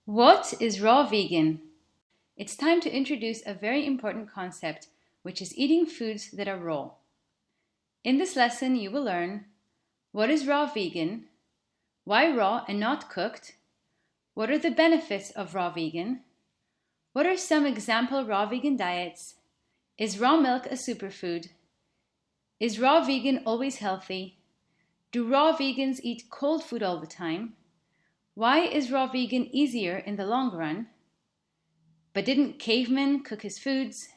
What is raw vegan? It's time to introduce a very important concept, which is eating foods that are raw. In this lesson, you will learn what is raw vegan, why raw and not cooked, what are the benefits of raw vegan, what are some example raw vegan diets, is raw milk a superfood, is raw vegan always healthy, do raw vegans eat cold food all the time, why is raw vegan easier in the long run? But didn't caveman cook his foods?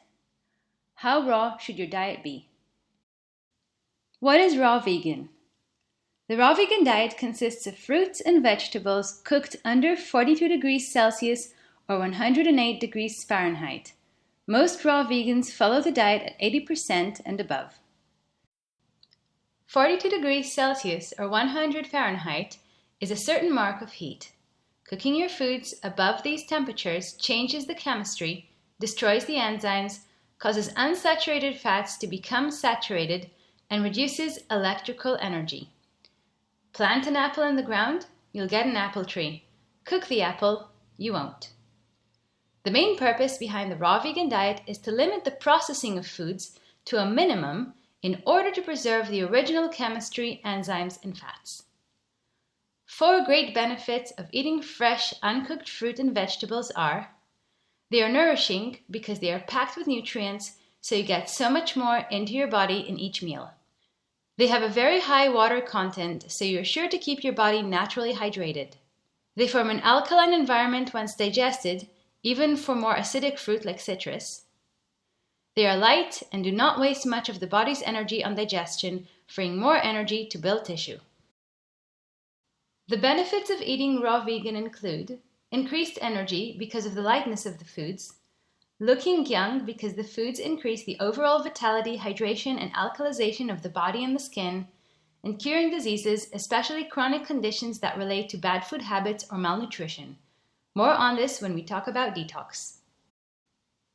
How raw should your diet be? What is raw vegan? The raw vegan diet consists of fruits and vegetables cooked under 42 degrees Celsius or 108 degrees Fahrenheit. Most raw vegans follow the diet at 80% and above. 42 degrees Celsius or 100 Fahrenheit is a certain mark of heat. Cooking your foods above these temperatures changes the chemistry, destroys the enzymes, causes unsaturated fats to become saturated, and reduces electrical energy. Plant an apple in the ground, you'll get an apple tree. Cook the apple, you won't. The main purpose behind the raw vegan diet is to limit the processing of foods to a minimum in order to preserve the original chemistry, enzymes, and fats. 4 great benefits of eating fresh, uncooked fruit and vegetables are: they are nourishing because they are packed with nutrients, so you get so much more into your body in each meal. They have a very high water content, so you're sure to keep your body naturally hydrated. They form an alkaline environment once digested, even for more acidic fruit like citrus. They are light and do not waste much of the body's energy on digestion, freeing more energy to build tissue. The benefits of eating raw vegan include increased energy because of the lightness of the foods, looking young because the foods increase the overall vitality, hydration, and alkalization of the body and the skin, and curing diseases, especially chronic conditions that relate to bad food habits or malnutrition. More on this when we talk about detox.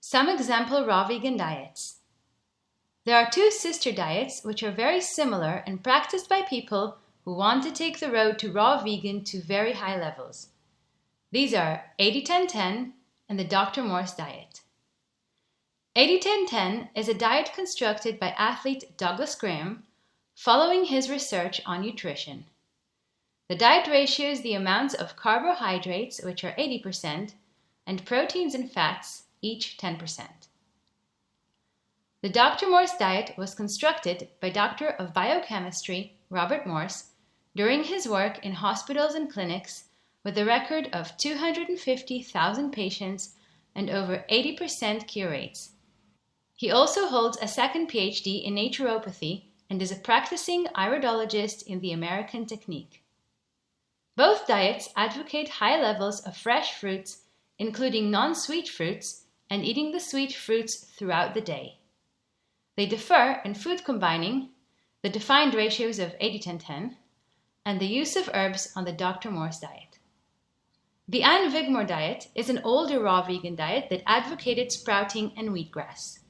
Some example raw vegan diets. There are 2 sister diets which are very similar and practiced by people who want to take the road to raw vegan to very high levels. These are 80-10-10 and the Dr. Morse diet. 80-10-10 is a diet constructed by athlete Douglas Graham following his research on nutrition. The diet ratios the amounts of carbohydrates, which are 80%, and proteins and fats, each 10%. The Dr. Morse diet was constructed by Doctor of Biochemistry Robert Morse during his work in hospitals and clinics with a record of 250,000 patients and over 80% cure rates. He also holds a second PhD in naturopathy and is a practicing iridologist in the American technique. Both diets advocate high levels of fresh fruits, including non-sweet fruits, and eating the sweet fruits throughout the day. They differ in food combining, the defined ratios of 80-10-10, and the use of herbs on the Dr. Morse diet. The Anne Wigmore diet is an older raw vegan diet that advocated sprouting and wheatgrass.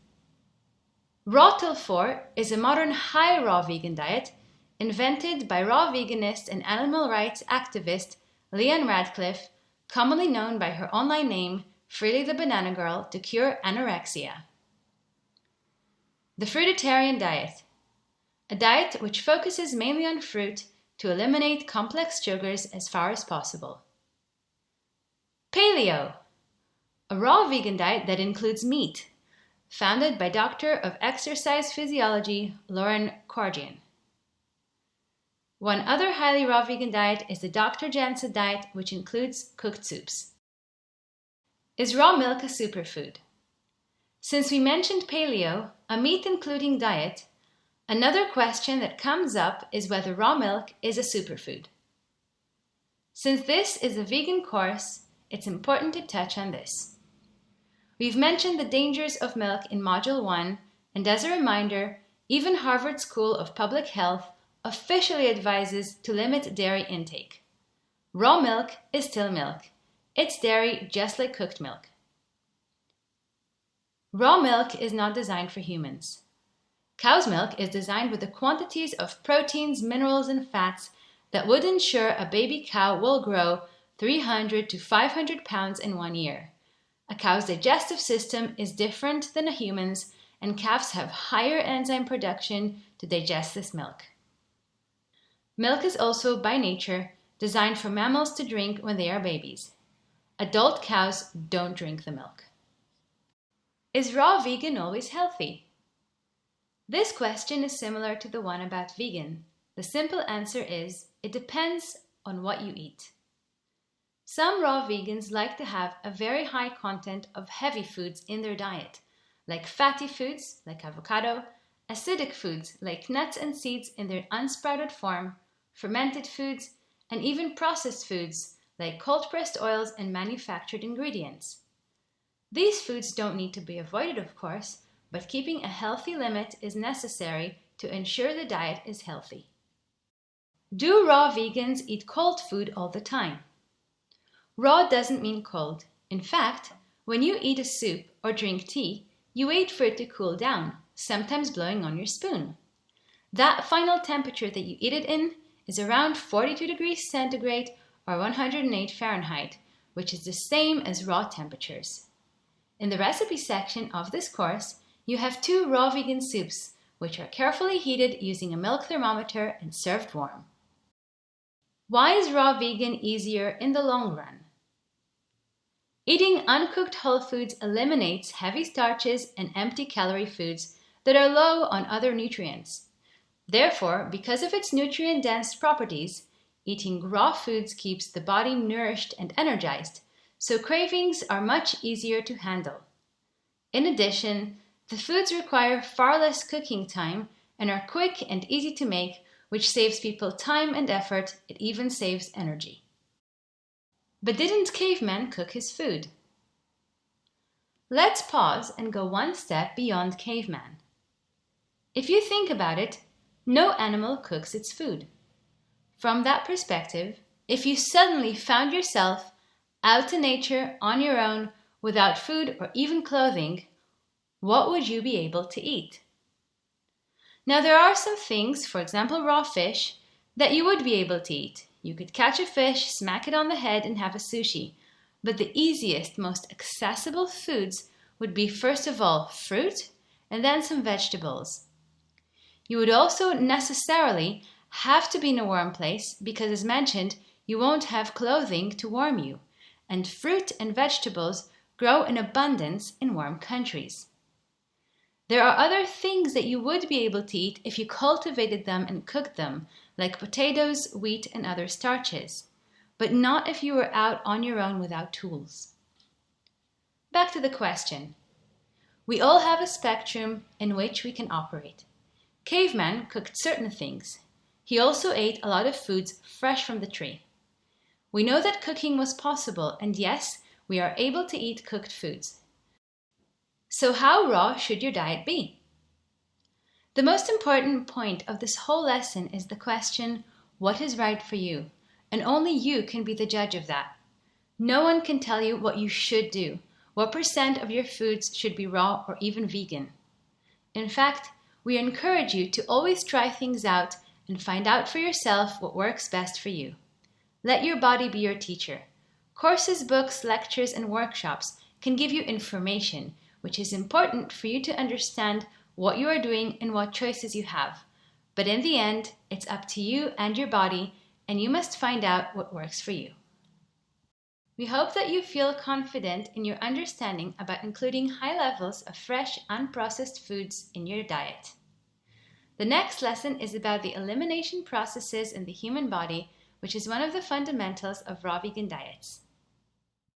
Raw Till 4 is a modern high raw vegan diet invented by raw veganist and animal rights activist Leanne Radcliffe, commonly known by her online name Freely the Banana Girl, to cure anorexia. The Fruitarian diet, a diet which focuses mainly on fruit to eliminate complex sugars as far as possible. Paleo, a raw vegan diet that includes meat, founded by Doctor of Exercise Physiology Lauren Cordian. One other highly raw vegan diet is the Dr. Jensen diet, which includes cooked soups. Is raw milk a superfood? Since we mentioned paleo, a meat-including diet, another question that comes up is whether raw milk is a superfood. Since this is a vegan course, it's important to touch on this. We've mentioned the dangers of milk in Module 1, and as a reminder, even Harvard School of Public Health officially advises to limit dairy intake. Raw milk is still milk. It's dairy just like cooked milk. Raw milk is not designed for humans. Cow's milk is designed with the quantities of proteins, minerals, and fats that would ensure a baby cow will grow 300 to 500 pounds in 1 year. A cow's digestive system is different than a human's, and calves have higher enzyme production to digest this milk. Milk is also, by nature, designed for mammals to drink when they are babies. Adult cows don't drink the milk. Is raw vegan always healthy? This question is similar to the one about vegan. The simple answer is, it depends on what you eat. Some raw vegans like to have a very high content of heavy foods in their diet, like fatty foods, like avocado, acidic foods, like nuts and seeds in their unsprouted form, fermented foods, and even processed foods, like cold-pressed oils and manufactured ingredients. These foods don't need to be avoided, of course, but keeping a healthy limit is necessary to ensure the diet is healthy. Do raw vegans eat cold food all the time? Raw doesn't mean cold. In fact, when you eat a soup or drink tea, you wait for it to cool down, sometimes blowing on your spoon. That final temperature that you eat it in is around 42 degrees centigrade or 108 Fahrenheit, which is the same as raw temperatures. In the recipe section of this course, you have 2 raw vegan soups, which are carefully heated using a milk thermometer and served warm. Why is raw vegan easier in the long run? Eating uncooked whole foods eliminates heavy starches and empty calorie foods that are low on other nutrients. Therefore, because of its nutrient-dense properties, eating raw foods keeps the body nourished and energized, so cravings are much easier to handle. In addition, the foods require far less cooking time and are quick and easy to make, which saves people time and effort. It even saves energy. But didn't caveman cook his food? Let's pause and go one step beyond caveman. If you think about it, no animal cooks its food. From that perspective, if you suddenly found yourself out in nature on your own without food or even clothing, what would you be able to eat? Now there are some things, for example raw fish, that you would be able to eat. You could catch a fish, smack it on the head and have a sushi. But the easiest, most accessible foods would be first of all fruit and then some vegetables. You would also necessarily have to be in a warm place because, as mentioned, you won't have clothing to warm you, and fruit and vegetables grow in abundance in warm countries. There are other things that you would be able to eat if you cultivated them and cooked them, like potatoes, wheat, and other starches, but not if you were out on your own without tools. Back to the question. We all have a spectrum in which we can operate. Caveman cooked certain things. He also ate a lot of foods fresh from the tree. We know that cooking was possible, and yes, we are able to eat cooked foods. So how raw should your diet be? The most important point of this whole lesson is the question, what is right for you? And only you can be the judge of that. No one can tell you what you should do, what % of your foods should be raw or even vegan. In fact, we encourage you to always try things out and find out for yourself what works best for you. Let your body be your teacher. Courses, books, lectures, and workshops can give you information, which is important for you to understand what you are doing and what choices you have. But in the end, it's up to you and your body, and you must find out what works for you. We hope that you feel confident in your understanding about including high levels of fresh, unprocessed foods in your diet. The next lesson is about the elimination processes in the human body, which is one of the fundamentals of raw vegan diets.